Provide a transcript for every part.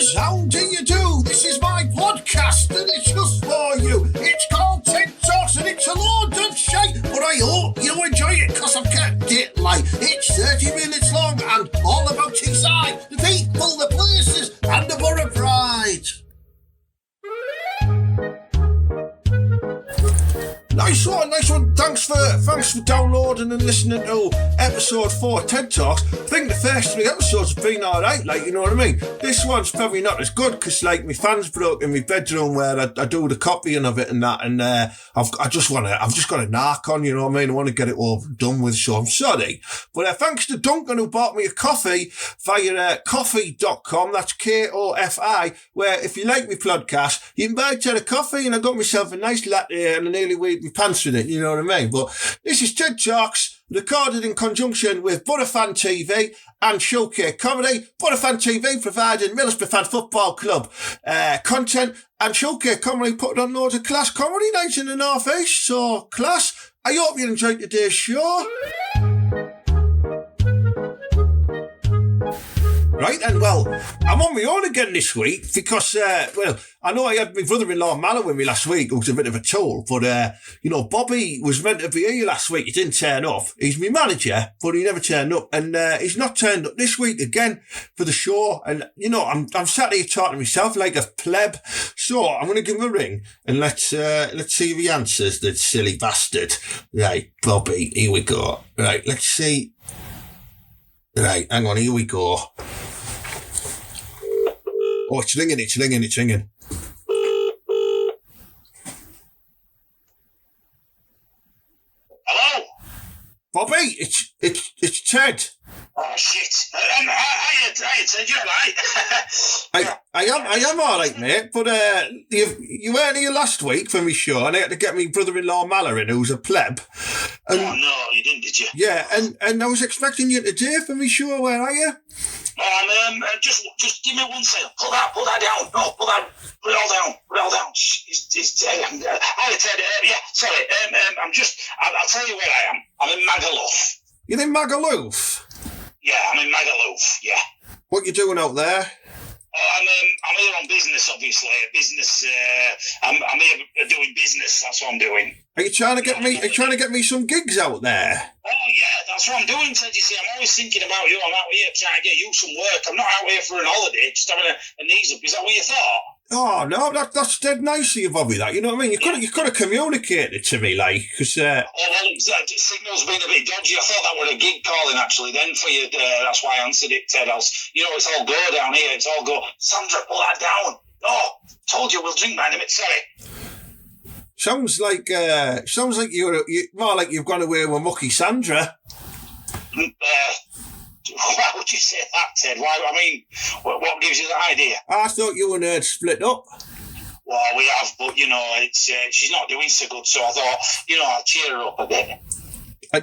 Yes, how do you do? This is my podcast and it's just for you. It's called Ted Talks and it's a load of shite, but I hope you enjoy it because I've kept it light. It's 30 minutes long and all about Teesside, the people, the places and the Boro pride. Nice one. Thanks for downloading and listening to episode 4 Ted Talks. I think the first 3 episodes have been alright, like, you know what I mean? This one's probably not as good because, like, my fan's broke in my bedroom where I do the copying of it and that, and I've just got a narc on, you know what I mean? I want to get it over and done with, so I'm sorry. But thanks to Duncan who bought me a coffee via coffee.com, that's Kofi, where if you like my podcast, you can buy a ton of coffee, and I got myself a nice latte and I nearly weighed my pants with it, you know what I mean? But this is Ted Talks, recorded in conjunction with Boro Fan TV and Shitehawk Comedy. Boro Fan TV providing Middlesbrough Fan Football Club content, and Shitehawk Comedy putting on loads of class comedy nights in the North East. So, class, I hope you enjoyed today's show. Right, and well, I'm on my own again this week because, I know I had my brother-in-law Marra with me last week, who's a bit of a tool, but, Bobby was meant to be here last week. He didn't turn up. He's my manager, but he never turned up, and he's not turned up this week again for the show, and, I'm sat here talking to myself like a pleb, so I'm going to give him a ring, and let's see if he answers, that silly bastard. Right, Bobby, here we go. Right, let's see. Right, hang on, here we go. Oh, it's ringing. Hello? Bobby, it's Ted. Oh, shit. I Ted, you're right. I am alright, mate, but you weren't here last week for me show, and I had to get my brother-in-law Manor in, who's a pleb. And, oh, no, you didn't, did you? Yeah, and I was expecting you today for me show. Where are you? Just give me 1 second. Put that down. No, put it all down. Hi, Ted. Yeah, sorry. I'll tell you where I am. I'm in Magaluf. You're in Magaluf? Yeah, I'm in Magaluf, yeah. What you doing out there? I'm here on business, obviously. I'm here doing business. That's what I'm doing. Are you trying to get me some gigs out there? Oh yeah, that's what I'm doing, Ted. You see, I'm always thinking about you. I'm out here trying to get you some work. I'm not out here for an holiday, just having a knees up. Is that what you thought? Oh no, that's dead nice of you, Bobby. That, you know what I mean? You could have communicated to me, like, because. Oh well, the signal's been a bit dodgy. I thought that were a gig calling actually. Then for you, that's why I answered it, Ted. It's all go down here. It's all go. Sandra, pull that down. Oh, told you we'll drink by a minute. Sorry. Sounds like you're more like you've gone away with Mucky Sandra. Why would you say that, Ted? Why? I mean, what gives you that idea? I thought you and her had split up. Well, we have, but it's she's not doing so good. So I thought, I'll cheer her up a bit.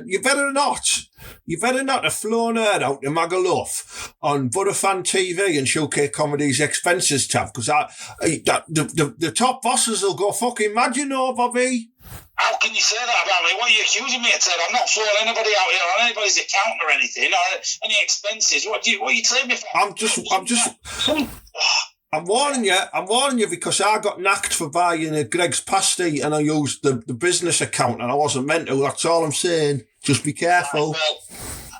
You better not. You better not have flown her out to Magaluf on Boro Fan TV and Shitehawk Comedy's expenses tab, because the top bosses will go fucking mad, Bobby. How can you say that about me? What are you accusing me of, Ted? I'm not flown anybody out here on anybody's account or anything, or any expenses. What are you telling me for? I'm warning you because I got nacked for buying a Greg's pasty and I used the business account and I wasn't meant to. That's all I'm saying. Just be careful. Well,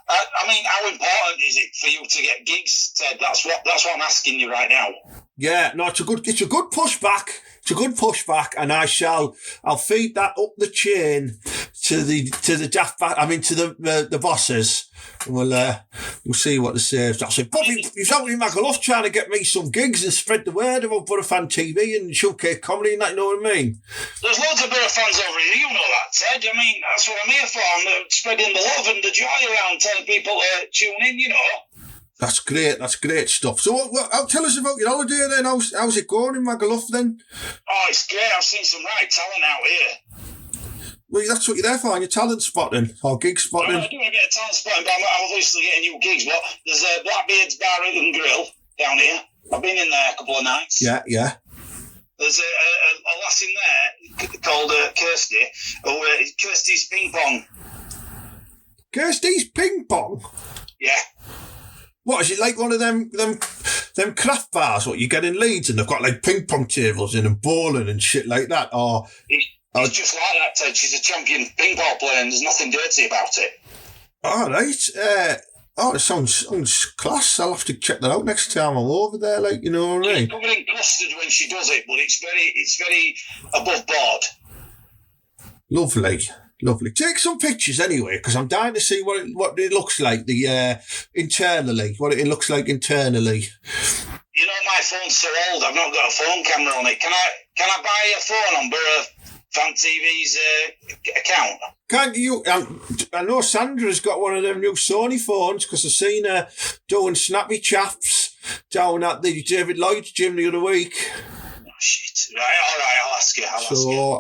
how important is it for you to get gigs, Ted? That's what I'm asking you right now. Yeah, no, it's a good pushback. It's a good pushback, and I'll feed that up the chain to the bosses. And we'll see what they say. I say, Bobby, he's out in Magaluf trying to get me some gigs and spread the word about Boro Fan TV and Shitehawk Comedy and that, you know what I mean? There's loads of Boro fans over here, you know that, Ted. I mean, that's what I'm here for. I'm spreading the love and the joy around, telling people to tune in, That's great stuff. So tell us about your holiday then. How's it going in Magaluf then? Oh, it's great. I've seen some right talent out here. Well, that's what you're there for, your talent spotting or gig spotting. I do a bit of talent spotting, but I'm obviously getting new gigs. But there's a Blackbeard's Bar and Grill down here. I've been in there a couple of nights. Yeah. There's a lass in there called Kirsty. Kirsty's Ping Pong. Kirsty's Ping Pong? Yeah. What, is it like one of them them craft bars what you get in Leeds, and they've got like ping pong tables in and bowling and shit like that. Or it's just like that, Ted. She's a champion ping pong player, and there's nothing dirty about it. All right. It sounds class. I'll have to check that out next time I'm over there. Like, you know what I mean? She's covered in custard when she does it, but it's very above board. Lovely. Take some pictures anyway, because I'm dying to see what it looks like internally. What it looks like internally. You know, my phone's so old. I've not got a phone camera on it. Can I buy a phone on Boro Fan TV's account? Can't you? I know Sandra's got one of them new Sony phones because I've seen her doing snappy chaps down at the David Lloyd's gym the other week. Shit. Right, all right, I'll ask you.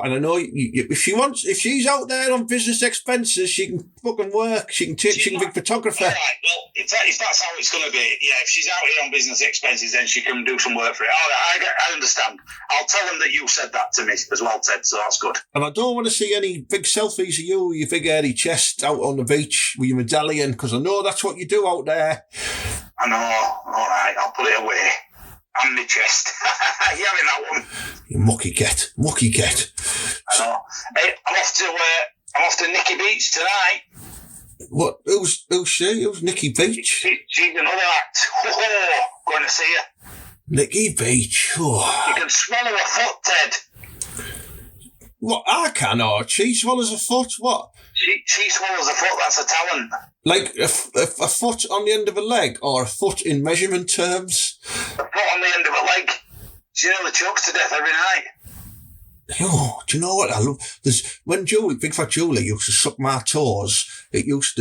And I know if she's out there on business expenses, she can fucking work. She can be a photographer. All right, well, if that's how it's going to be, yeah, if she's out here on business expenses, then she can do some work for it. All right, I understand. I'll tell them that you said that to me as well, Ted, so that's good. And I don't want to see any big selfies of you with your big hairy chest out on the beach with your medallion, because I know that's what you do out there. I know. All right, I'll put it away. And my chest. You having that one? You mucky get. I know. Hey, I'm off to Nicky Beach tonight. What? Who's she? Who's Nicky Beach? She's another act. Oh, going to see her. Nicky Beach. Oh. You can swallow a foot, Ted. What? I can, or she swallows a foot? What? She swallows a foot, that's a talent. Like a foot on the end of a leg, or a foot in measurement terms? A foot on the end of a leg. She nearly chokes to death every night. Oh, do you know what I love? When Big Fat Julie used to suck my toes, it used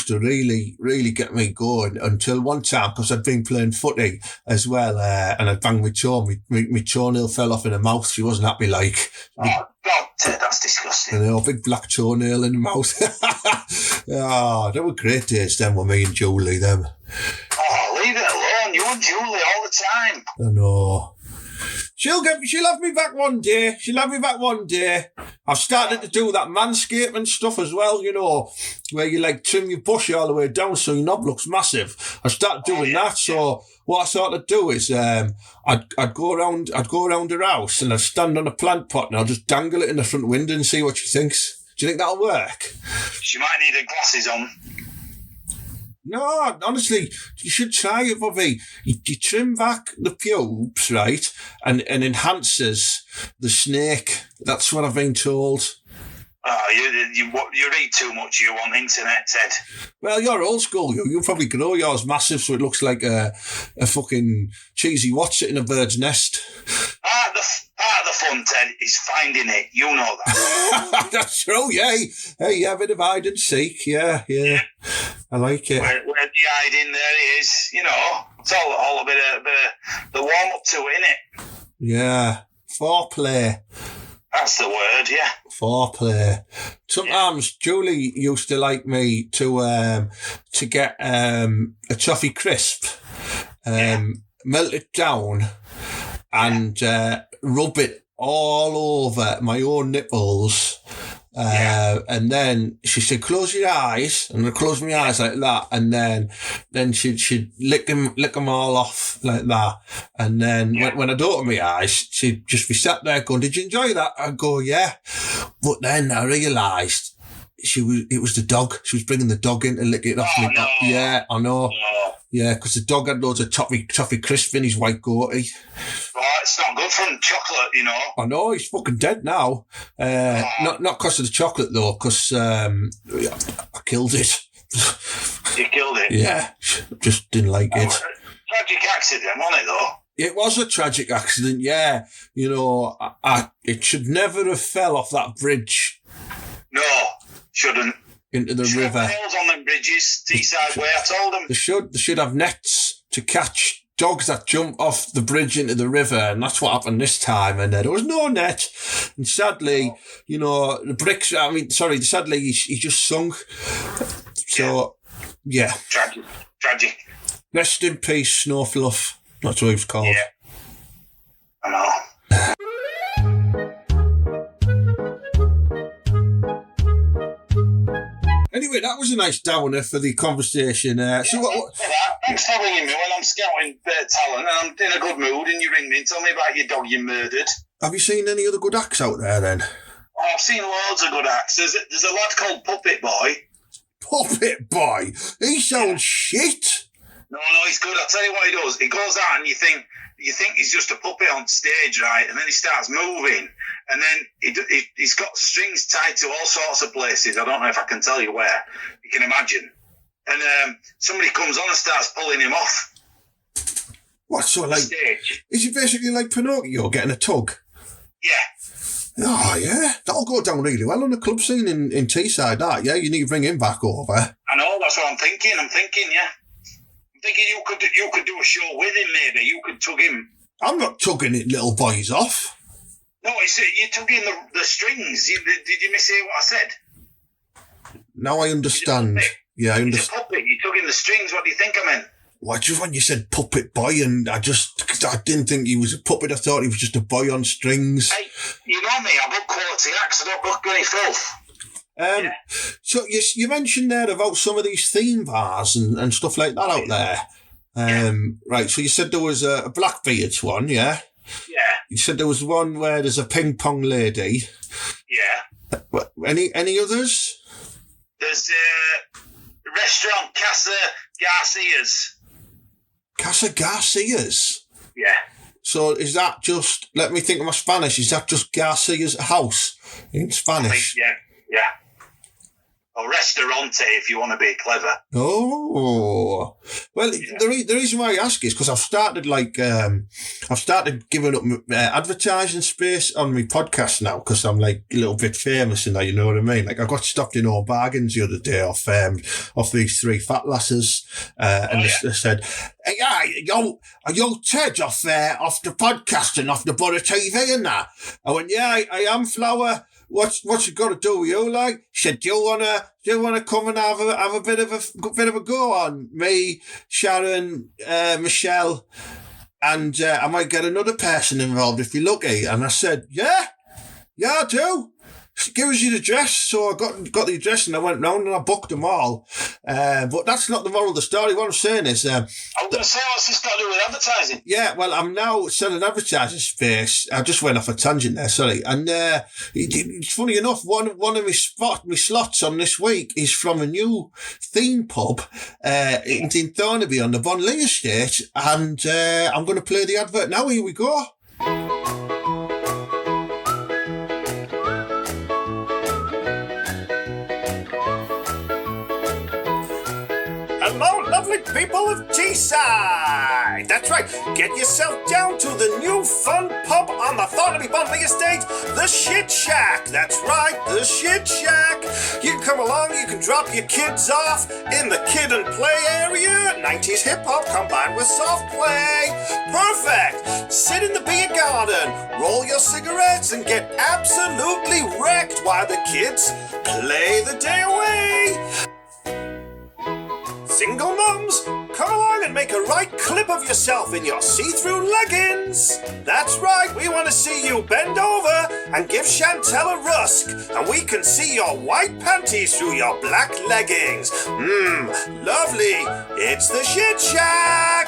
to really, really get me going until one time, because I'd been playing footy as well, and I'd banged my toe, my toenail fell off in her mouth. She wasn't happy, like. Oh, God, Ted, that's disgusting. You know, big black toenail in the mouth. Oh, they were great days then with me and Julie, them. Oh, leave it alone. You and Julie all the time. I know. She'll have me back one day. I've started to do that manscaping stuff as well, you know, where you like trim your bush all the way down so your knob looks massive. I started doing that. So what I sort of do is, I'd go around her house and I'd stand on a plant pot and I'll just dangle it in the front window and see what she thinks. Do you think that'll work? She might need her glasses on. No, honestly, you should try it, Bobby. You trim back the pubes, right, and enhances the snake. That's what I've been told. Oh, you read too much. You on internet, Ted. Well, you're old school. You'll probably grow yours massive so it looks like a fucking cheesy what's it in a bird's nest. Part of the fun, Ted, is finding it. You know that. That's true, yeah. Hey, yeah, a bit of hide and seek. Yeah. I like it. Where you hide in, there he is. You know, it's all a bit of the warm up to it, innit? Yeah. Foreplay. That's the word, yeah. Foreplay. Sometimes Julie used to like me to get a toffee crisp, melt it down, and rub it all over my own nipples. And then she said, close your eyes, and I closed my eyes like that, and then she'd lick them all off like that, and then when I'd open my eyes, she'd just be sat there going, did you enjoy that? I'd go, yeah. But then I realised it was the dog. She was bringing the dog in to lick it off me. No. Yeah, I know. No. Yeah, because the dog had loads of toffee crisp in his white goatee. Oh, it's not good for chocolate, you know. I know, he's fucking dead now. Not because of the chocolate, though, because I killed it. You killed it? Yeah, just didn't like it. Tragic accident, wasn't it, though? It was a tragic accident, yeah. You know, it should never have fell off that bridge. No, shouldn't. Into the river. Nails on them bridges, Teesside way, I told them. They should have nets to catch dogs that jump off the bridge into the river, and that's what happened this time. And there was no net, and sadly, you know, sadly he just sunk. So, yeah. Tragic. Rest in peace, Snowfluff. That's what he was called. Yeah. I know. Anyway, that was a nice downer for the conversation. Thanks for ringing me when I'm scouting talent and I'm in a good mood and you ring me and tell me about your dog you murdered. Have you seen any other good acts out there then? Oh, I've seen loads of good acts. There's a lad called Puppet Boy. Puppet Boy? He sounds shit. No, he's good. I'll tell you what he does. He goes out and you think he's just a puppet on stage, right? And then he starts moving. And then he's got strings tied to all sorts of places. I don't know if I can tell you where. You can imagine. And somebody comes on and starts pulling him off. What, so like... Stage. Is he basically like Pinocchio getting a tug? Yeah. Oh, yeah. That'll go down really well on the club scene in Teesside, that, yeah? You need to bring him back over. I know, that's what I'm thinking. I'm thinking you could do a show with him, maybe. You could tug him. I'm not tugging it little boys off. No, you're tugging the strings. Did you mishear what I said? Now I understand. Yeah, I understand. He's a puppet. You're tugging the strings. What do you think I meant? Well, just when you said Puppet Boy, and I didn't think he was a puppet. I thought he was just a boy on strings. Hey, you know me. I book quality acts. I don't book any filth. So you mentioned there about some of these theme bars and stuff like that out there. Right, so you said there was a Blackbeard's one, yeah? Yeah. You said there was one where there's a ping pong lady. Yeah. Any others? There's restaurant Casa Garcia's. Casa Garcia's? Yeah. So is that just, let me think of my Spanish, is that just Garcia's house in Spanish? Yeah. Or restaurante, if you want to be clever. Oh, well, the reason why I ask is because I've started giving up advertising space on my podcast now because I'm like a little bit famous and that, you know what I mean? Like I got stopped in all bargains the other day off these three fat lasses, and they said, "Hey, yo, Ted off the podcast and off the Boro TV and that." I went, "Yeah, I am, Flower. What's it got to do with you, like?" She said, do you wanna come and have a bit of a go on me, Sharon, Michelle, and I might get another person involved if you're lucky. And I said, yeah, I do. Give us your address. So I got the address and I went round and I booked them all. But that's not the moral of the story. What I'm saying is... I was going to say, what's this got to do with advertising? Yeah, well, I'm now selling advertising space. I just went off a tangent there, sorry. And it's funny enough, one of my slots on this week is from a new theme pub in Thornaby on the Bonley estate. And I'm going to play the advert now. Here we go. Hello, lovely people of Teesside. That's right. Get yourself down to the new fun pub on the Thornaby Bonley estate, the Shit Shack. That's right, the Shit Shack. You can come along, you can drop your kids off in the kid and play area. 90s hip-hop combined with soft play. Perfect. Sit in the beer garden, roll your cigarettes, and get absolutely wrecked while the kids play the day away. Single mums, come along and make a right clip of yourself in your see-through leggings. That's right, we want to see you bend over and give Chantel a rusk, and we can see your white panties through your black leggings. Lovely. It's the Shit Shack.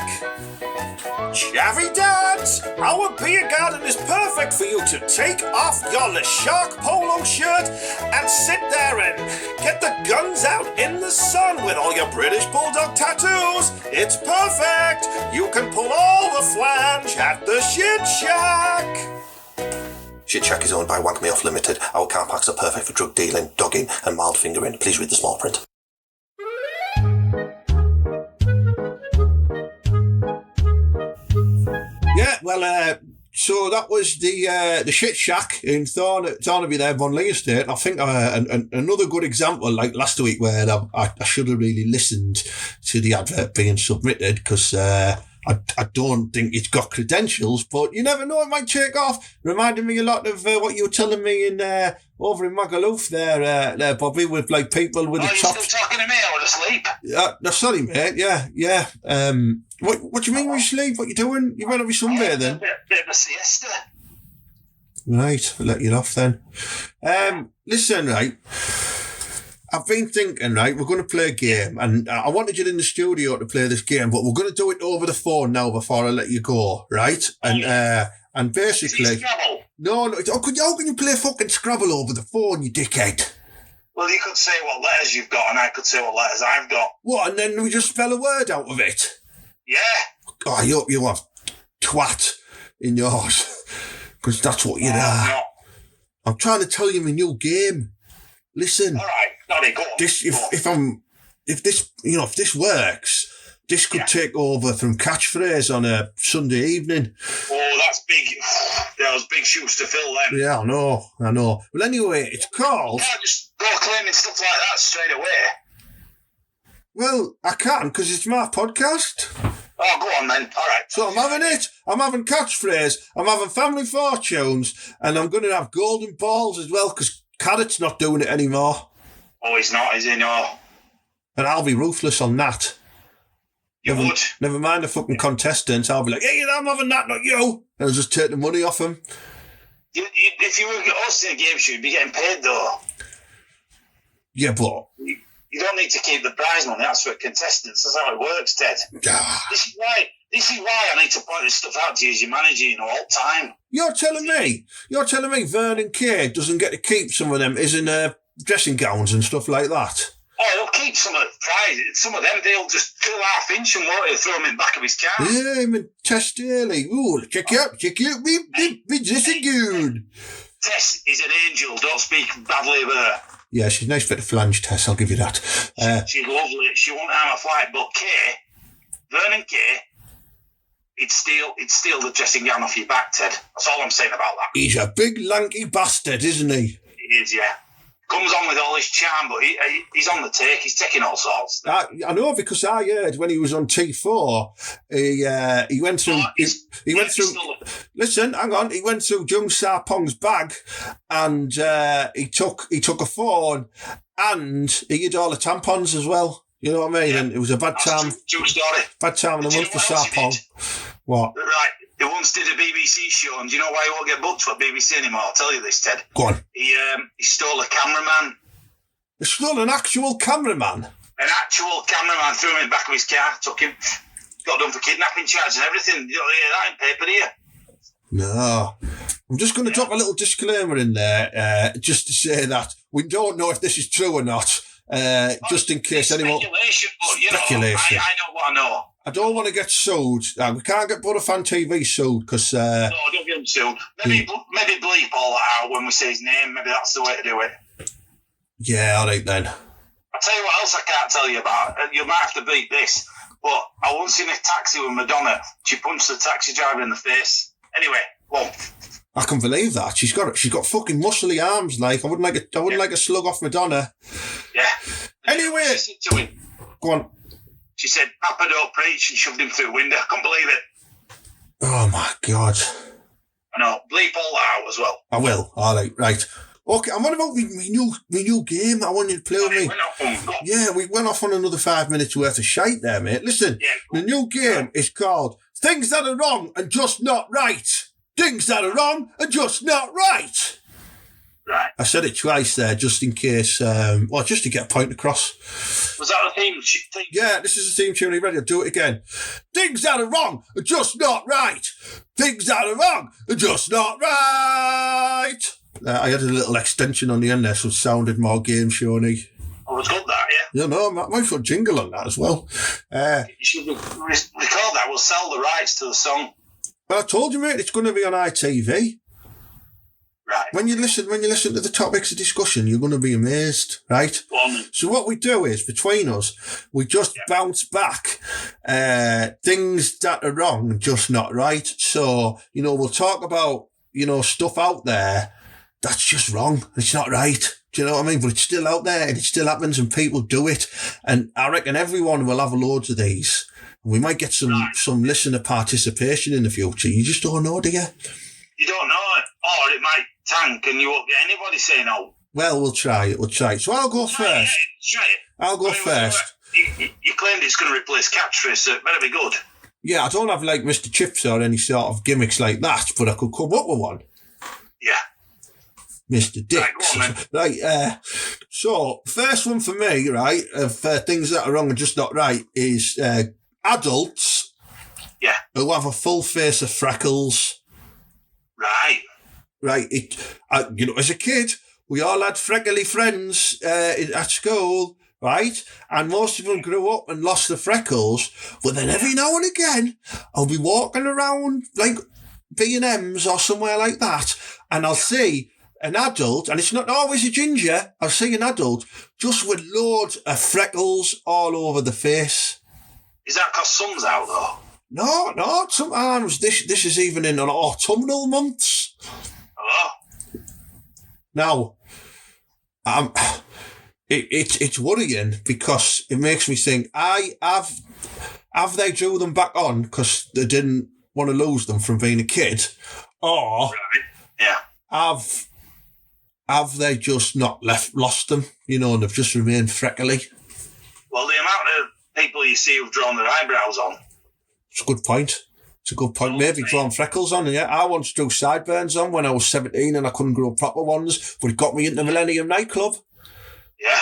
Chavvy dads, our beer garden is perfect for you to take off your Le Shark polo shirt and sit there and get the guns out in the sun with all your British Bulldog tattoos. It's perfect. You can pull all the flange at the Shit Shack. Shit Shack is owned by Wank Me Off Limited. Our car parks are perfect for drug dealing, dogging and mild fingering. Please read the small print. Yeah, well, so that was the Shit Shack in Thornaby there, Bonley Estate. I think another good example, like last week, where I should have really listened to the advert being submitted because I don't think it's got credentials, but you never know, it might take off. Reminded me a lot of what you were telling me in over in Magaluf there, Bobby, with like people with the chops. Are you still talking to me? I was asleep. No, sorry, mate. Yeah. What do you mean you sleep? What you doing? You went to be sunbathing? A bit of a siesta. Right, I'll let you off then. Listen, right. I've been thinking, right, we're going to play a game, and I wanted you in the studio to play this game, but we're going to do it over the phone now before I let you go, right? And basically... Is it Scrabble? No, how can you play fucking Scrabble over the phone, you dickhead? Well, you could say what letters you've got, and I could say what letters I've got. What, and then we just spell a word out of it? Yeah. Oh, I hope you have twat in yours, because that's what you are. No. I'm trying to tell you my new game. Listen. All right, go on. If this works, this could take over from catchphrase on a Sunday evening. Oh, that's big. Those big shoes to fill then. Yeah, I know. Well, anyway, it's called... You can't just go claiming stuff like that straight away. Well, I can, because it's my podcast. Oh, go on then. All right. So I'm having it. I'm having catchphrase. I'm having family fortunes. And I'm going to have golden balls as well, because Carrot's not doing it anymore. Oh, he's not, is he? No. And I'll be ruthless on that. You would. Never mind the fucking contestants. I'll be like, hey, I'm having that, not you. And I'll just take the money off them. If you were hosting a game show, you'd be getting paid, though. Yeah, but... You don't need to keep the prize money. That's for contestants. That's how it works, Ted. This is why I need to point this stuff out to you as your manager, all the time. You're telling me Vernon Kay doesn't get to keep some of them, isn't dressing gowns and stuff like that? Oh, he'll keep some of the prize. Some of them, they'll just do half-inch and won't throw them in the back of his car. Yeah, him and Tess Daly. Ooh, check out, me dressing gown. Tess is an angel. Don't speak badly of her. Yeah, she's a nice bit of flange, Tess, I'll give you that. She's lovely. She won't harm a flight, but Vernon Kay, he'd steal the dressing gown off your back, Ted. That's all I'm saying about that. He's a big, lanky bastard, isn't he? He is, yeah. Comes on with all his charm, but he's on the take. He's taking all sorts. I know, because I heard when he was on T4, he went through... He went through... Listen, hang on. He went through Jung Sarpong's bag, and he took a phone, and he hid all the tampons as well. You know what I mean? Yeah. And it was a bad time. True story. Bad time in the month for Sarpong. What? Right. He once did a BBC show, and do you know why he won't get booked for BBC anymore? I'll tell you this, Ted. Go on. He stole a cameraman. He stole an actual cameraman? An actual cameraman, threw him in the back of his car, took him, got done for kidnapping charge and everything. You don't hear that in paper, do you? No. I'm just going to drop a little disclaimer in there, just to say that we don't know if this is true or not, just in case anyone... Speculation, but, speculation. I know what I know. I don't want to get sued. We can't get Boro Fan TV sued because... No, don't get him sued. Maybe bleep all that out when we say his name. Maybe that's the way to do it. Yeah, all right then. I'll tell you what else I can't tell you about. You might have to beat this. But I once in a taxi with Madonna. She punched the taxi driver in the face. Anyway, well... I can believe that. She's got fucking muscly arms. Like I wouldn't like a slug off Madonna. Yeah. Anyway, listen to him. Go on. She said, "Papa don't preach," and shoved him through the window. I couldn't believe it. Oh my God. I know. Bleep all that out as well. I will. All right. Right. Okay. I'm on about my new game. I want you to play with me. Yeah, we went off on another 5 minutes worth of shite there, mate. Listen, the new game is called Things That Are Wrong and Just Not Right. Things that are wrong and just not right. Right. I said it twice there, just in case, just to get a point across. Was that a theme? Yeah, this is a theme tune. Are you ready? I'll do it again. Things that are wrong are just not right. Things that are wrong are just not right. I had a little extension on the end there, so it sounded more game showy. Oh, it's good that, yeah? Yeah, no, I might put a jingle on that as well. You should record that. We'll sell the rights to the song. Well, I told you, mate, it's going to be on ITV. Right. When you listen to the topics of discussion, you're going to be amazed, right? So what we do is, between us, we just bounce back things that are wrong and just not right. So, we'll talk about, stuff out there that's just wrong. It's not right. Do you know what I mean? But it's still out there and it still happens and people do it. And I reckon everyone will have loads of these. We might get some listener participation in the future. You just don't know, do you? You don't know it. Or it might tank and you won't get anybody saying no. Well, we'll try it. So I'll go first. Try it. I'll go first. You claimed it's going to replace catchphrase, so it better be good. Yeah, I don't have like Mr. Chips or any sort of gimmicks like that, but I could come up with one. Yeah. Mr. Dix. Right, so, first one for me, right, of things that are wrong and just not right is adults who have a full face of freckles. Right. Right, as a kid, we all had freckly friends at school, right? And most of them grew up and lost the freckles. But then every now and again, I'll be walking around like B&M's or somewhere like that, and I'll see an adult, and it's not always a ginger, I'll see an adult just with loads of freckles all over the face. Is that because sun's out, though? No, sometimes this is even in autumnal months. Oh. Now, it's worrying because it makes me think, have they drew them back on because they didn't want to lose them from being a kid, or have they just not lost them, and they've just remained freckly? Well, the amount of people you see who've drawn their eyebrows on. It's a good point. Maybe drawn freckles on. Yeah, I once drew sideburns on when I was 17 and I couldn't grow proper ones, but it got me into Millennium nightclub. Yeah.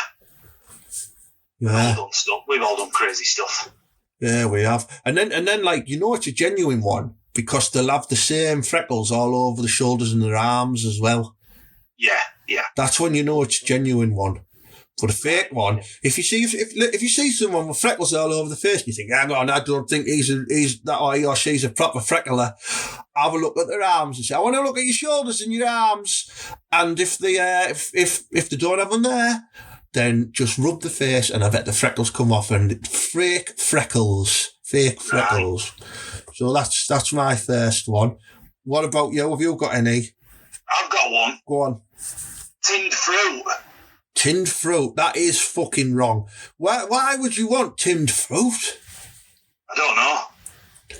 We've all done stuff. We've all done crazy stuff. Yeah, we have. And then it's a genuine one because they'll have the same freckles all over the shoulders and their arms as well. Yeah. That's when you know it's a genuine one. But a fake one, if you see someone with freckles all over the face, you think, hang on, I don't think he's that or he or she's a proper freckler. Have a look at their arms and say, I want to look at your shoulders and your arms. And if they don't have them there, then just rub the face and I bet the freckles come off, and fake freckles. So that's my first one. What about you? Have you got any? I've got one. Go on. Tinned fruit. Tinned fruit, that is fucking wrong. Why would you want tinned fruit? I don't know.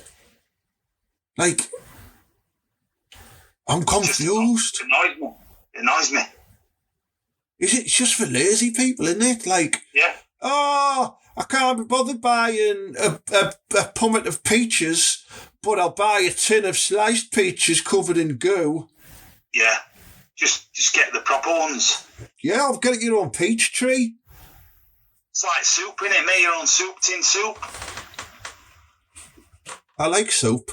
Like, I'm confused. It annoys me. Is it just for lazy people, isn't it? Like, I can't be bothered buying a punnet of peaches, but I'll buy a tin of sliced peaches covered in goo. Yeah. Just get the proper ones. Yeah, I've got your own peach tree. It's like soup, innit? Make your own soup, tin soup. I like soup.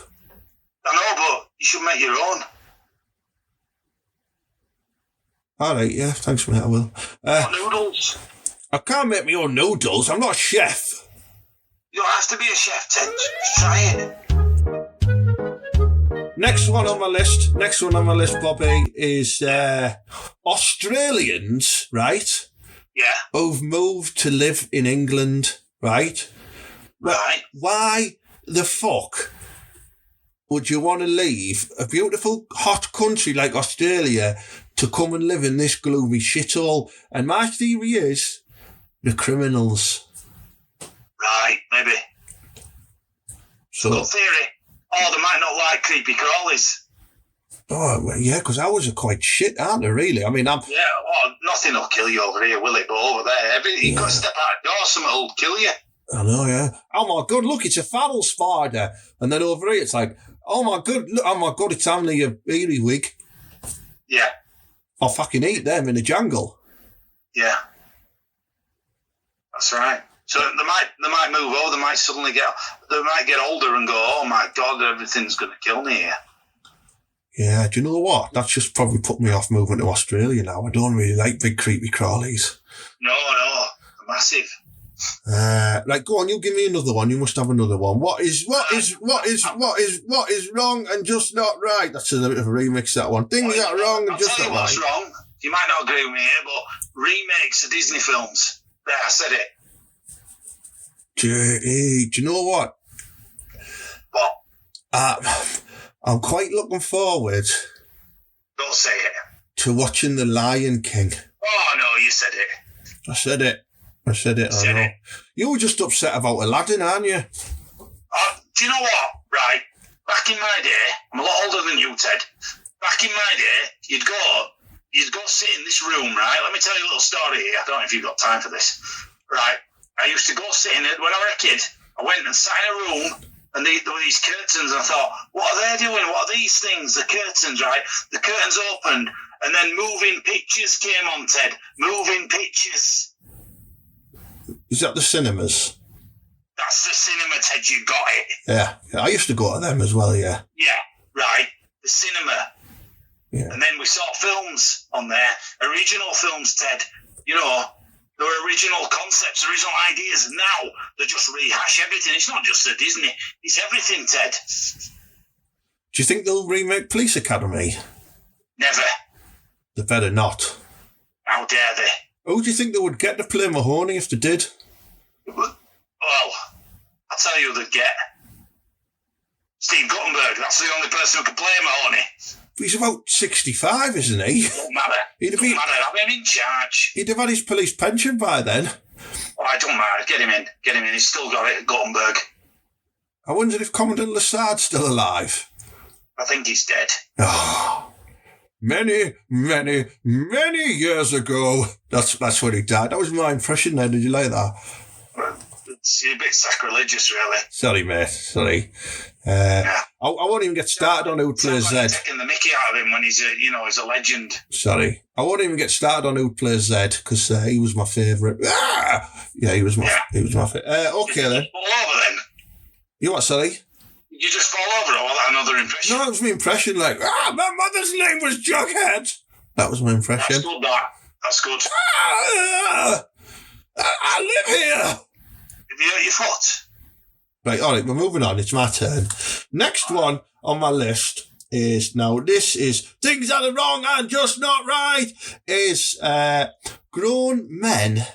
I know, but you should make your own. All right, yeah, thanks, mate, I will. Noodles. I can't make my own noodles. I'm not a chef. You don't have to be a chef, Ted. Just try it. Next one on my list, Bobby, is Australians, right? Yeah. Who've moved to live in England, right? Right. Why the fuck would you want to leave a beautiful, hot country like Australia to come and live in this gloomy shithole? And my theory is the criminals. Right, maybe. So, good theory. Oh, they might not like creepy crawlies. Oh, yeah, because ours are quite shit, aren't they, really? I mean, nothing will kill you over here, will it? But over there, you've got to step out the door, something will kill you. I know, yeah. Oh, my God, look, it's a feral spider. And then over here, it's like, oh, my God, it's only a earwig. Yeah. I'll fucking eat them in the jungle. Yeah. That's right. So they might move over. They might get older and go, oh my God, everything's going to kill me here. Yeah, do you know what? That's just probably put me off moving to Australia now. I don't really like big creepy crawlies. No, massive. Right, go on. You give me another one. You must have another one. What is wrong and just not right? That's a bit of a remix. That one. Things that are wrong and just not right. What's wrong? You might not agree with me here, but remakes of Disney films. There, I said it. Do you know what? What? I'm quite looking forward. Don't say it. To watching The Lion King. Oh, no, you said it. I said it. I know. You were just upset about Aladdin, aren't you? Do you know what? Right. Back in my day, I'm a lot older than you, Ted. Back in my day, you'd go sit in this room, right? Let me tell you a little story here. I don't know if you've got time for this. Right. I used to go sit in it when I was a kid. I went and sat in a room And there were these curtains, and I thought, what are they doing? What are these things? The curtains, right? The curtains opened, and then moving pictures came on, Ted. Moving pictures. Is that the cinemas? That's the cinema, Ted. You got it. Yeah. I used to go to them as well, yeah. Yeah, right. The cinema. Yeah. And then we saw films on there. Original films, Ted. You know, there were original concepts, original ideas. And now they just rehash everything. It's not just a Disney. It's everything, Ted. Do you think they'll remake Police Academy? Never. They better not. How dare they? Who do you think they would get to play Mahoney if they did? Well, I'll tell you who they'd get. Steve Guttenberg. That's the only person who can play Mahoney. He's about 65, isn't he? Don't matter. Have him in charge. He'd have had his police pension by then. Oh, I don't matter. Get him in. Get him in. He's still got it, Guttenberg. I wonder if Commandant Lassard's still alive. I think he's dead. Oh, many, many, many years ago. That's when he died. That was my impression then. Did you like that? It's a bit sacrilegious, really. Sorry, mate. Sorry. Yeah. I won't even get started on who plays Zed. Taking the mickey out of him when he's a legend. Sorry. I won't even get started on who plays Zed because he was my favourite. Ah! Yeah, he was my favourite. Okay, then. Fall over, then. You what, sorry? You just fall over, or was that another impression? No, it was my impression, like, my mother's name was Jughead. That was my impression. That's good, that. That's good. I live here. Have you hurt your foot? Right, all right, we're moving on. It's my turn. Next one on my list is, now this is things that are wrong and just not right, is grown men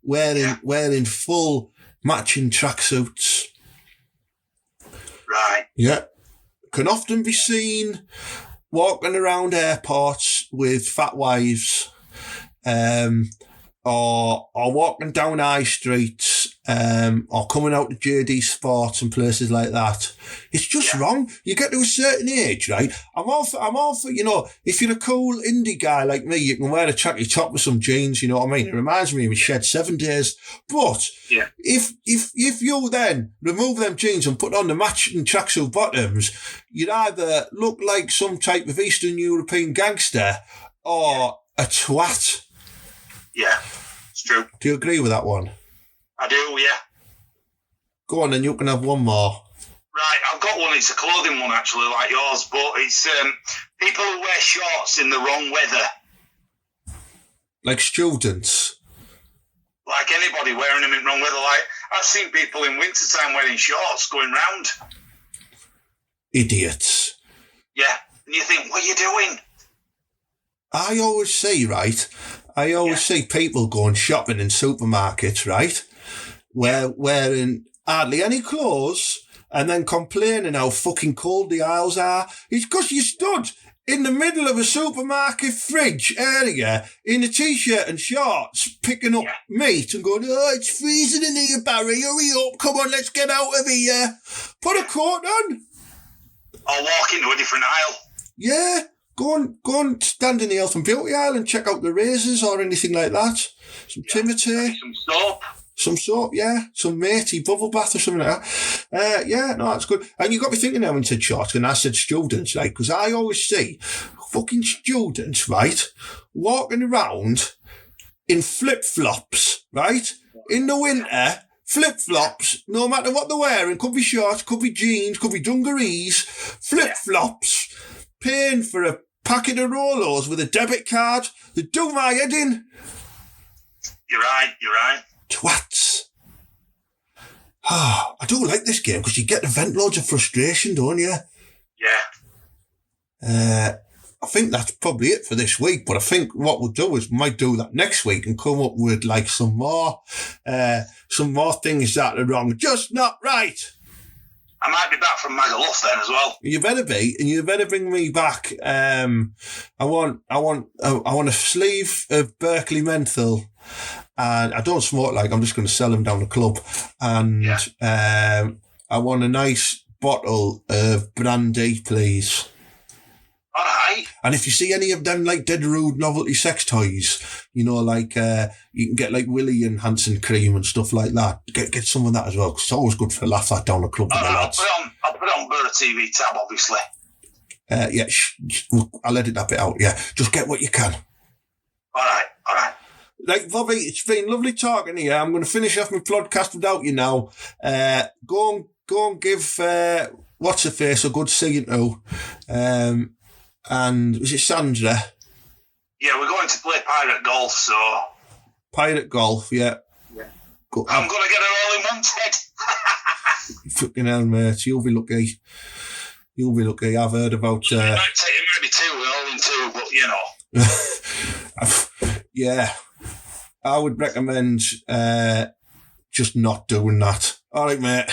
wearing full matching tracksuits. Right. Yeah. Can often be seen walking around airports with fat wives, or walking down high streets, or coming out to JD Sports and places like that. It's just wrong. You get to a certain age, right? I'm all for, you know, if you're a cool indie guy like me, you can wear a tracky top with some jeans, you know what I mean? It reminds me of Shed 7 Days. But if you then remove them jeans and put on the matching tracksuit bottoms, you'd either look like some type of Eastern European gangster or a twat. Yeah, it's true. Do you agree with that one? I do, yeah. Go on, then you can have one more. Right, I've got one. It's a clothing one, actually, like yours, but it's people who wear shorts in the wrong weather. Like students? Like anybody wearing them in wrong weather. Like, I've seen people in wintertime wearing shorts going round. Idiots. Yeah, and you think, what are you doing? I always see people going shopping in supermarkets, right? Wearing hardly any clothes and then complaining how fucking cold the aisles are. It's because you stood in the middle of a supermarket fridge area in a t-shirt and shorts picking up meat and going, oh, it's freezing in here, Barry, hurry up, come on, let's get out of here. Put a coat on. Or walk into a different aisle. Yeah. Go and stand in the health and beauty aisle and check out the razors or anything like that. Some Timothy. Some soap, yeah. Some matey bubble bath or something like that. That's good. And you got me thinking now when I said shorts, and I said students, like, because I always see fucking students, right, walking around in flip-flops, right, in the winter, flip-flops, no matter what they're wearing, could be shorts, could be jeans, could be dungarees, flip-flops. Paying for a packet of Rolos with a debit card. They do my head in. You're right. Twats. I do like this game because you get to vent loads of frustration, don't you? Yeah. I think that's probably it for this week, but I think what we'll do is we might do that next week and come up with like some more things that are wrong, just not right. I might be back from Magaluf then as well. You better be, and you better bring me back. I want a sleeve of Berkeley Menthol, and I don't smoke. Like, I'm just going to sell them down the club, and I want a nice bottle of brandy, please. All right. And if you see any of them like dead rude novelty sex toys, you know, like you can get like Willy and Hansen cream and stuff like that. Get some of that as well, 'cause it's always good for a laugh that down the club with the lads. I'll put it on Boro TV tab, obviously. Yeah, I'll edit that bit out. Yeah, just get what you can. All right. Like, Bobby, it's been lovely talking to you. I'm going to finish off my podcast without you now. Go and give what's her face a good seeing to. And was it Sandra? Yeah, we're going to play pirate golf, so. Pirate golf, yeah. I'm going to get her all in one, Ted. Fucking hell, mate. You'll be lucky. I've heard about... It might be two, we're all in two, but you know. Yeah. I would recommend just not doing that. All right, mate.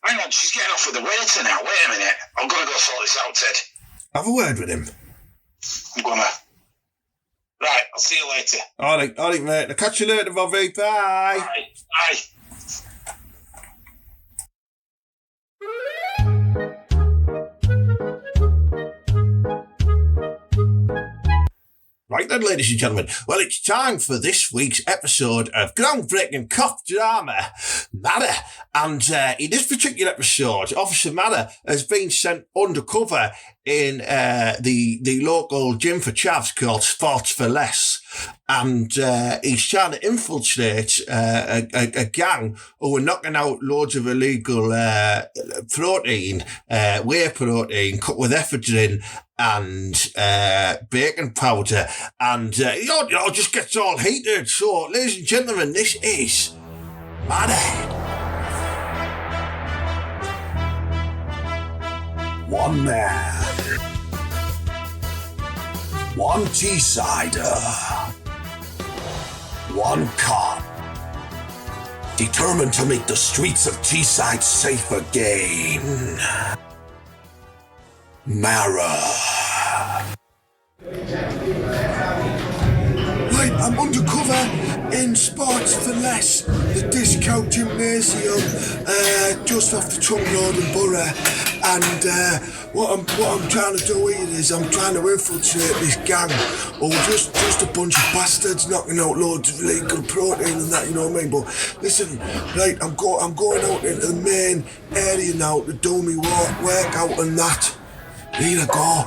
Hang on, she's getting off with the waiter now. Wait a minute. I'm going to go sort this out, Ted. Have a word with him. I'm going to. Right, I'll see you later. All right, mate. I'll catch you later, Bobby. Bye. Bye. Right then, ladies and gentlemen, well, it's time for this week's episode of groundbreaking cop drama, Marra. And in this particular episode, Officer Marra has been sent undercover in the local gym for chavs called Sports for Less. And he's trying to infiltrate a gang who are knocking out loads of illegal protein, whey protein, cut with ephedrine, and baking powder, and it just gets all heated. So, ladies and gentlemen, this is Manor. One man, one Teessider, one cop, determined to make the streets of Teesside safe again. Marra. Right, I'm undercover in Sports for Less, the discount gymnasium, just off the Trunk Road in Boro. And what I'm trying to do here is I'm trying to infiltrate this gang, or just a bunch of bastards knocking out loads of illegal protein and that, you know what I mean? But listen, right, I'm going out into the main area now to do me workout and that. Here I go.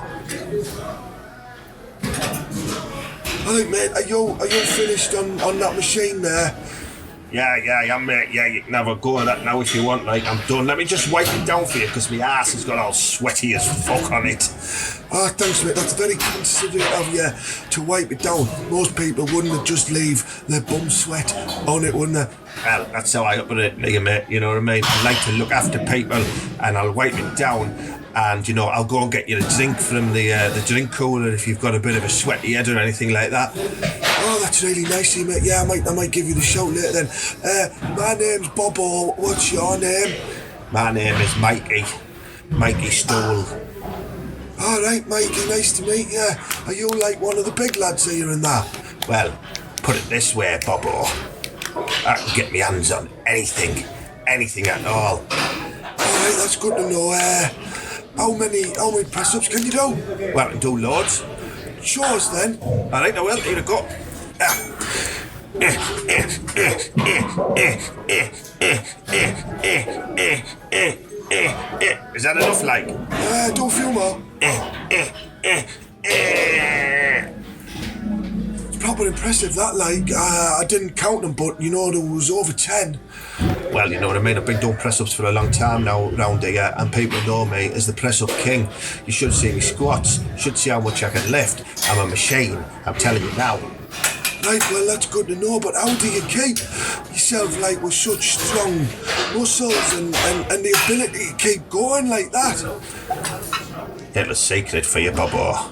All right, mate, are you finished on that machine there? Yeah, I'm mate. Yeah, you can have a go at that now if you want. Like, I'm done. Let me just wipe it down for you because my ass has got all sweaty as fuck on it. Oh, thanks, mate. That's very considerate of you to wipe it down. Most people wouldn't have just leave their bum sweat on it, wouldn't they? Well, that's how I operate, mate. You know what I mean? I like to look after people, and I'll wipe it down. And, I'll go and get you a drink from the drink cooler if you've got a bit of a sweaty head or anything like that. Oh, that's really nice of you, mate. Yeah, I might give you the shout later then. My name's Bobo. What's your name? My name is Mikey. Mikey Stool. All right, Mikey, nice to meet you. Are you like one of the big lads here and that? Well, put it this way, Bobo. I can get my hands on anything at all. All right, that's good to know. How many press-ups can you do? Well, I can do loads. Show us then. All right, I will. Here we go. Is that enough, like? Do a few more. It's proper impressive, that, like. I didn't count them, but, there was over 10. Well, you know what I mean? I've been doing press-ups for a long time now round here, and people know me as the press-up king. You should see me squats. You should see how much I can lift. I'm a machine, I'm telling you now. Right, well, that's good to know, but how do you keep yourself, like, with such strong muscles and the ability to keep going like that? Little secret for you, Bobo.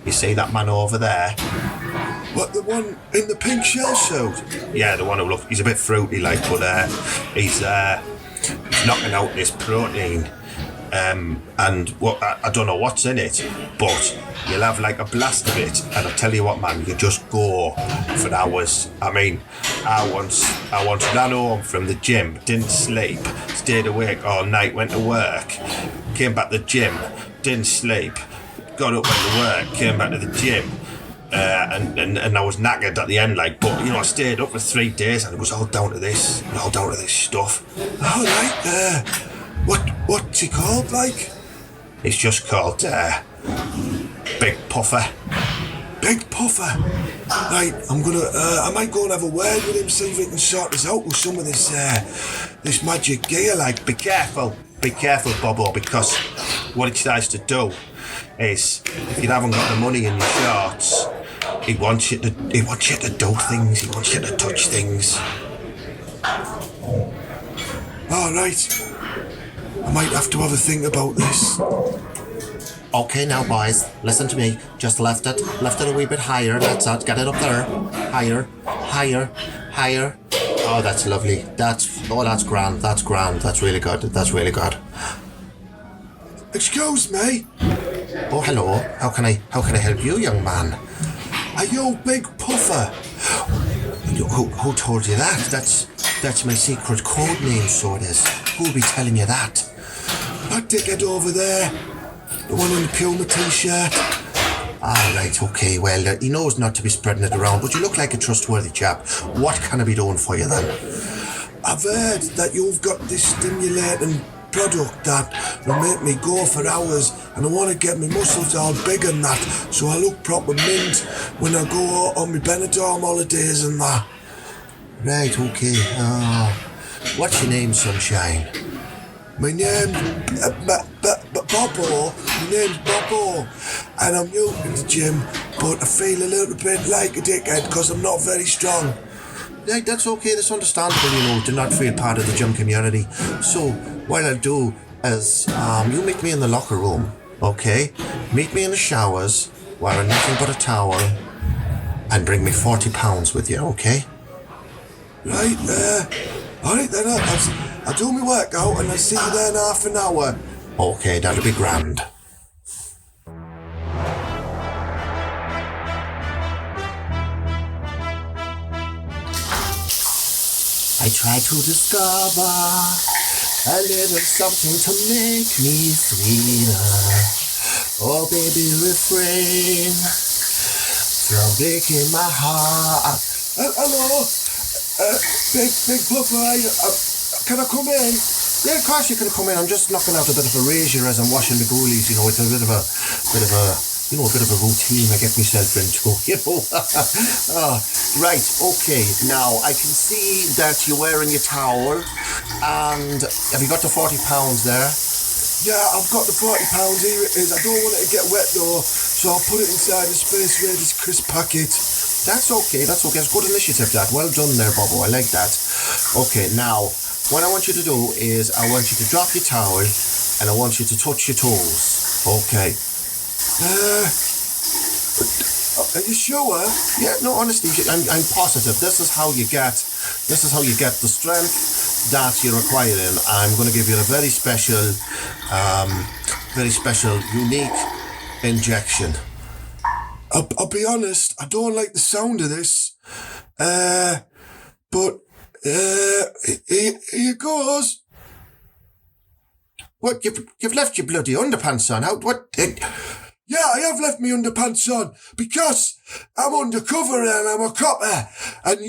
You see that man over there? What, the one in the pink shell suit? Yeah, the one who he's a bit fruity like, but he's knocking out this protein. And what I don't know what's in it, but you'll have like a blast of it, and I'll tell you what, man, you just go for hours. I mean, I once ran home from the gym, didn't sleep, stayed awake all night, went to work, came back to the gym, didn't sleep, got up, went to work, came back to the gym, and I was knackered at the end, like, but, you know, I stayed up for 3 days, and it was all down to this stuff. All right, what's it called, like? It's just called, Big Puffer. Big Puffer. Right, I might go and have a word with him, see if he can sort this out with some of this magic gear, like. Be careful, Bobo, because what he tries to do is, if you haven't got the money in your shorts, he wants you to do things, he wants you to touch things. All right. I might have to have a think about this. Okay, now boys, listen to me. Just lift it a wee bit higher. That's it. Get it up there. Higher. Oh, that's lovely. That's grand. That's really good. Excuse me. Oh, hello. How can I help you, young man? Are you Big Puffer? Who told you that? That's my secret code name, so it is. Who'll be telling you that? That dickhead over there. The one in the Puma t-shirt. All right, okay. Well, he knows not to be spreading it around, but you look like a trustworthy chap. What can I be doing for you then? I've heard that you've got this stimulating product that will make me go for hours, and I want to get my muscles all big and that, so I look proper mint when I go on my Benidorm holidays and that. Right, okay. What's your name, sunshine? My name's Bobo. My name's Bobo, and I'm new to the gym, but I feel a little bit like a dickhead because I'm not very strong. Right, that's okay. That's understandable, you know, to not feel part of the gym community. So, what I'll do is, you meet me in the locker room, okay? Meet me in the showers, wearing nothing but a towel, and bring me £40 with you, okay? Right, alright then, I'll do my workout and I'll see you there in half an hour. Okay, that'll be grand. I try to discover a little something to make me sweeter. Oh, baby, refrain from breaking my heart. Hello, Big Puffer, can I come in? Yeah, of course you can come in. I'm just knocking out a bit of a razor as I'm washing the goalies. You know, it's a bit of a routine I get myself into. You know. Right. Okay. Now I can see that you're wearing your towel, and have you got the £40 there? Yeah, I've got the £40. Here it is. I don't want it to get wet though, so I'll put it inside the Space Raiders crisp packet. That's okay. That's good initiative, that. Well done there, Bobo. I like that. Okay. Now, what I want you to do is I want you to drop your towel, and I want you to touch your toes. Okay. Are you sure? Yeah, no, honestly, I'm positive. This is how you get the strength that you're requiring. I'm going to give you a very special, unique injection. I'll be honest, I don't like the sound of this. But here goes. What, you've left your bloody underpants on? Yeah, I have left my underpants on because I'm undercover and I'm a copper. And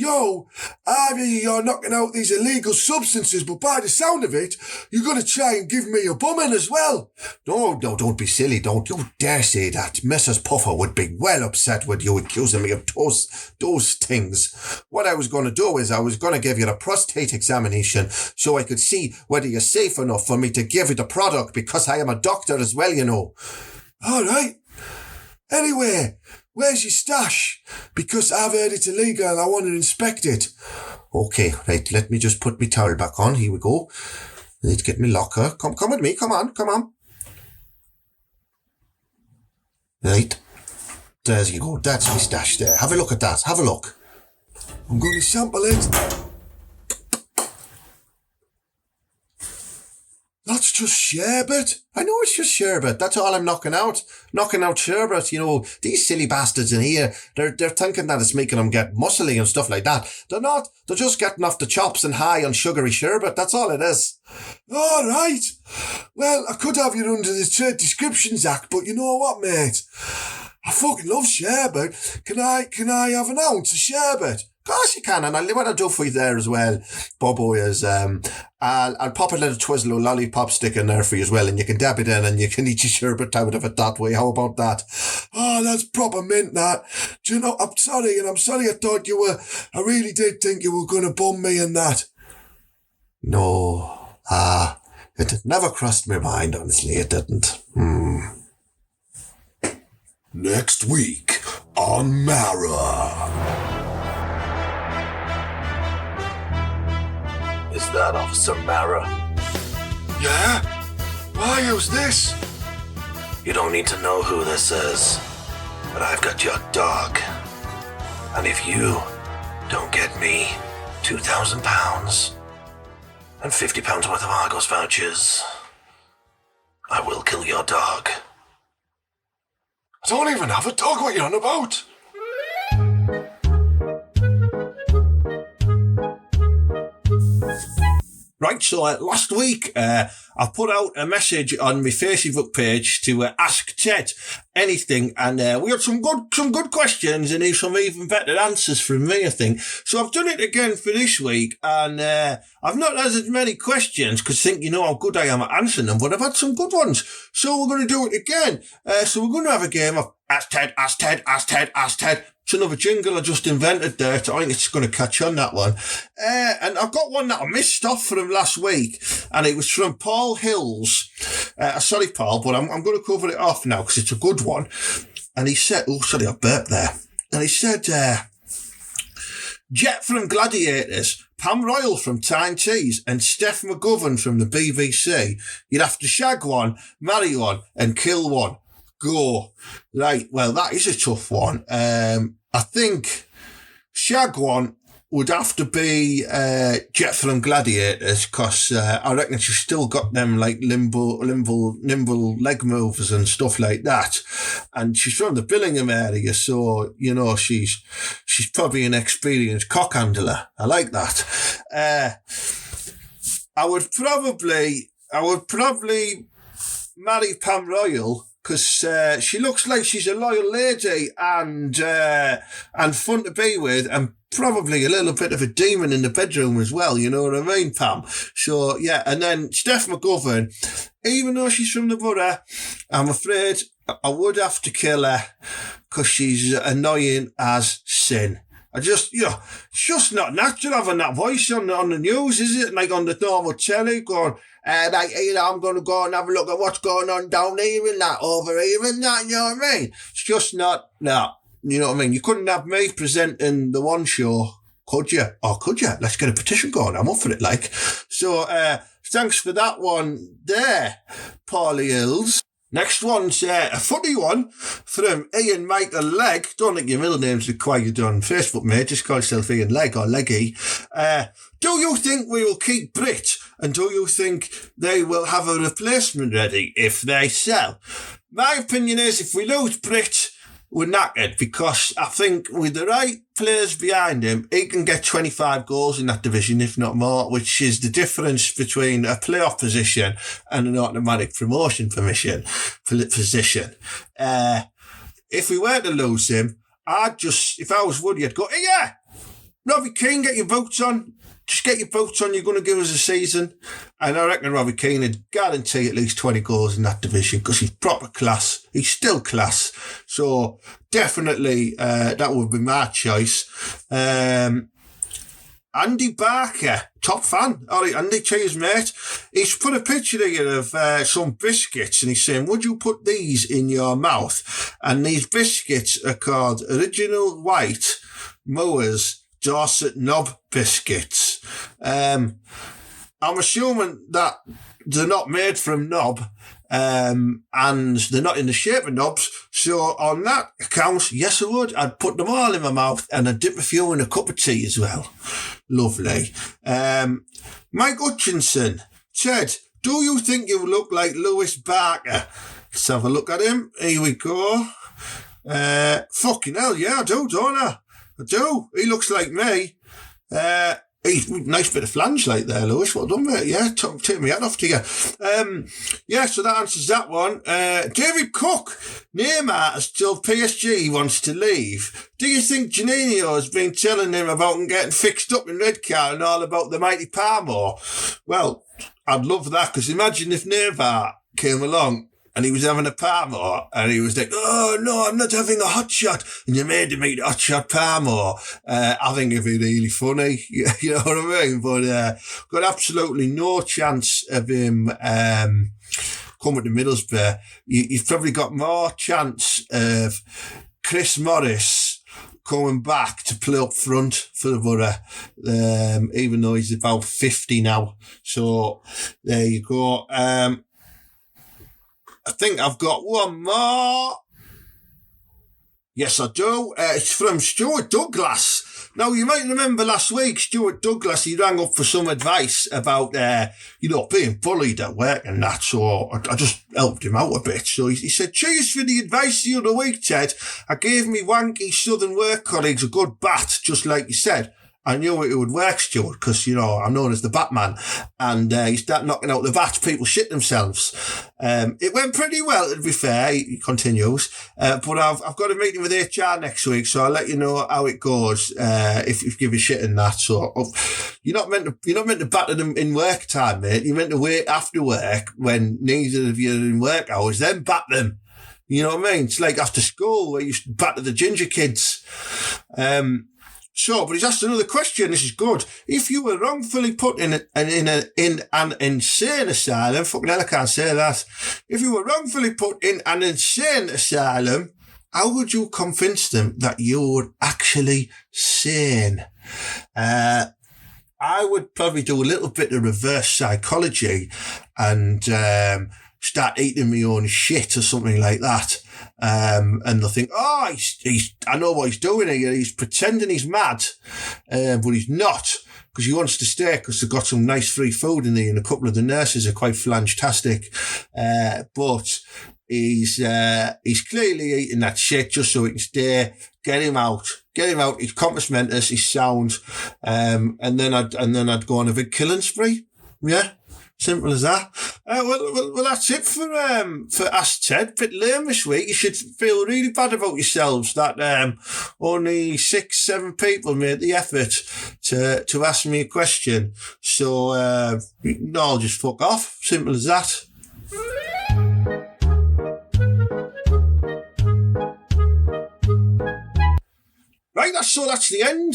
either you're knocking out these illegal substances, but by the sound of it, you're going to try and give me a bumming as well. No, don't be silly. Don't you dare say that. Mrs. Puffer would be well upset with you accusing me of those things. What I was going to do is I was going to give you a prostate examination so I could see whether you're safe enough for me to give you the product, because I am a doctor as well, you know. All right. Anyway, where's your stash? Because I've heard it's illegal and I want to inspect it. Okay, right, let me just put my towel back on. Here we go. Let's get my locker. Come with me. Come on. Right. There you go. That's my stash there. Have a look at that. Have a look. I'm going to sample it. That's just sherbet. I know it's just sherbet. That's all I'm knocking out. Knocking out sherbet. You know, these silly bastards in here, they're thinking that it's making them get muscly and stuff like that. They're not. They're just getting off the chops and high on sugary sherbet. That's all it is. All right. Well, I could have you under the Trade Descriptions Act, but you know what, mate? I fucking love sherbet. Can I have an ounce of sherbet? Of course you can, and what I'll do for you there as well, Bobo, is I'll pop a little twizzle or lollipop stick in there for you as well, and you can dab it in and you can eat your sherbet out of it that way. How about that? Oh, that's proper mint, that. Do you know, I'm sorry I thought you were, I really did think you were going to bum me in that. No, it never crossed my mind, honestly, it didn't. Next week on Marra. Is that Officer Marra? Yeah? Why, who's this? You don't need to know who this is, but I've got your dog. And if you don't get me £2,000 and £50 worth of Argos vouchers, I will kill your dog. I don't even have a dog, what are you on about? Right, so last week I put out a message on my Facebook page to ask Ted anything, and we had some good questions and some even better answers from me, I think. So I've done it again for this week, and I've not had as many questions because I think you know how good I am at answering them, but I've had some good ones. So we're going to do it again. So we're going to have a game of Ask Ted, Ask Ted, Ask Ted, Ask Ted. It's another jingle I just invented there. I think it's going to catch on, that one. And I've got one that I missed off from last week, and it was from Paul Hills. Sorry, Paul, but I'm going to cover it off now because it's a good one. And he said, oh, sorry, I burped there. And he said, Jet from Gladiators, Pam Royal from Tyne Tees, and Steph McGovern from the BBC. You'd have to shag one, marry one, and kill one. Go. Right, well, that is a tough one. I think shag one would have to be Jet from Gladiators, because I reckon she's still got them like nimble leg moves and stuff like that. And she's from the Billingham area, so you know she's probably an experienced cock handler. I like that. I would probably marry Pam Royal, because she looks like she's a loyal lady and fun to be with, and probably a little bit of a demon in the bedroom as well, you know what I mean, Pam? So, yeah, and then Steph McGovern, even though she's from the borough, I'm afraid I would have to kill her because she's annoying as sin. It's just not natural having that voice on the news, is it? Like on the normal telly going, I'm going to go and have a look at what's going on down here and that, over here and that, you know what I mean? It's just not, you know what I mean? You couldn't have me presenting the one show, could you? Or could you? Let's get a petition going. I'm up for it, like. So, thanks for that one there, Paulie Hills. Next one's a funny one from Ian Michael Legg. Don't think your middle name's required on Facebook, mate. Just call yourself Ian Legg or Leggy. Do you think we will keep Brit? And do you think they will have a replacement ready if they sell? My opinion is if we lose Brit, we're knackered, because I think with the right players behind him, he can get 25 goals in that division, if not more, which is the difference between a playoff position and an automatic promotion position. If we were to lose him, if I was Woody, I'd go, hey, yeah, Robbie Keane, get your boots on. Just get your boots on, you're going to give us a season. And I reckon Robbie Keane would guarantee at least 20 goals in that division because he's proper class. He's still class. So definitely that would be my choice. Andy Barker, top fan. All right, Andy, cheers, mate. He's put a picture here of some biscuits and he's saying, would you put these in your mouth? And these biscuits are called Original White Moors Dorset Knob Biscuits. I'm assuming that they're not made from knob, and they're not in the shape of knobs. So on that account, yes, I would. I'd put them all in my mouth and I'd dip a few in a cup of tea as well. Lovely. Mike Hutchinson, Ted, Do you think you look like Lewis Barker? Let's have a look at him. Here we go. Fucking hell, yeah, I do, don't I? I do. He looks like me. He's nice bit of flange like there, Lewis. Well done, mate. Yeah, take my hat off to you. Yeah, so that answers that one. David Cook. Neymar has told PSG he wants to leave. Do you think Janino has been telling him about him getting fixed up in Redcar and all about the mighty Parmo? Well, I'd love that, because imagine if Neymar came along and he was having a Parmo, and he was like, oh, no, I'm not having a hot shot. And you made him eat hot shot Parmo. I think it'd be really funny. You know what I mean? But got absolutely no chance of him coming to Middlesbrough. You've probably got more chance of Chris Morris coming back to play up front for the Boro, even though he's about 50 now. So there you go. I think I've got one more. Yes, I do. It's from Stuart Douglas. Now, you might remember last week, Stuart Douglas, he rang up for some advice about, being bullied at work and that. So I just helped him out a bit. So he said, cheers for the advice the other week, Ted. I gave me wanky southern work colleagues a good bat, just like you said. I knew it would work, Stuart, because, I'm known as the Batman. And you start knocking out the bats, people shit themselves. It went pretty well, to be fair, he continues. But I've got a meeting with HR next week, so I'll let you know how it goes, if you give a shit in that. So you're not meant to batter them in work time, mate. You're meant to wait after work when neither of you are in work hours, then bat them. You know what I mean? It's like after school where you batter the ginger kids. But he's asked another question. This is good. If you were wrongfully put in an insane asylum, fucking hell, I can't say that. If you were wrongfully put in an insane asylum, how would you convince them that you're actually sane? I would probably do a little bit of reverse psychology and start eating my own shit or something like that. And they'll think, I know what he's doing here. He's pretending he's mad, but he's not, because he wants to stay because they've got some nice free food in there, and a couple of the nurses are quite flange-tastic. But he's clearly eating that shit just so he can stay. Get him out. He's compass mentis. He's sound. And then I'd go on a big killing spree. Yeah. Simple as that. Well, that's it for Ask Ted. Bit lame this week. You should feel really bad about yourselves that only 6-7 people made the effort to ask me a question. So I'll just fuck off. Simple as that. Right, that's the end.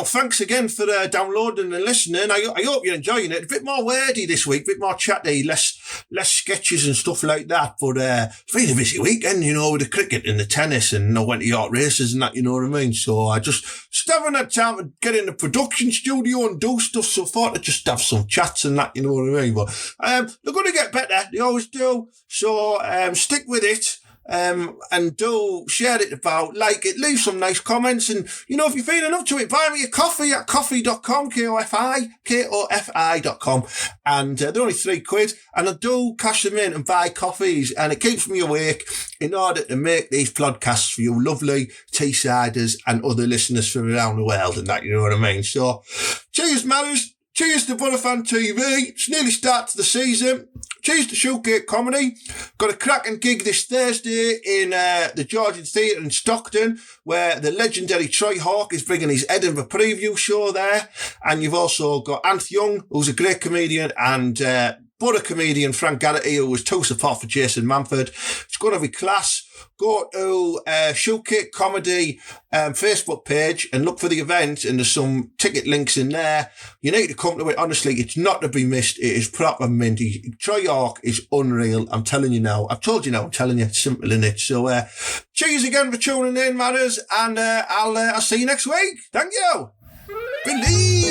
Thanks again for downloading and listening. I hope you're enjoying it. A bit more wordy this week, a bit more chatty, less sketches and stuff like that. But it's been a busy weekend, with the cricket and the tennis, and I went to yacht races and that, you know what I mean? So I just haven't had time to get in the production studio and do stuff, so I thought I'd just have some chats and that, you know what I mean? But they're going to get better. They always do. So stick with it. And do share it about, like it, leave some nice comments, and if you're feeling up to it, buy me a coffee at coffee.com, kofi.com, and they're only £3, and I do cash them in and buy coffees, and it keeps me awake in order to make these podcasts for you lovely Teessiders and other listeners from around the world and that, you know what I mean? So cheers, Marras. Cheers to Boro Fan TV. It's nearly start to the season. Cheers to Shitehawk Comedy. Got a cracking gig this Thursday in the Georgian Theatre in Stockton, where the legendary Shitehawk is bringing his Edinburgh preview show there. And you've also got Anth Young, who's a great comedian, and Boro comedian Frank Garrity, who was two support for Jason Manford. It's going to be class. Go to Shitehawk Comedy Facebook page and look for the event, and there's some ticket links in there. You need to come to it. Honestly, it's not to be missed. It is proper minty. Shitehawk is unreal. I'm telling you now. I've told you now. I'm telling you. It's simple, innit? So cheers again for tuning in, Marras, and I'll see you next week. Thank you. Believe.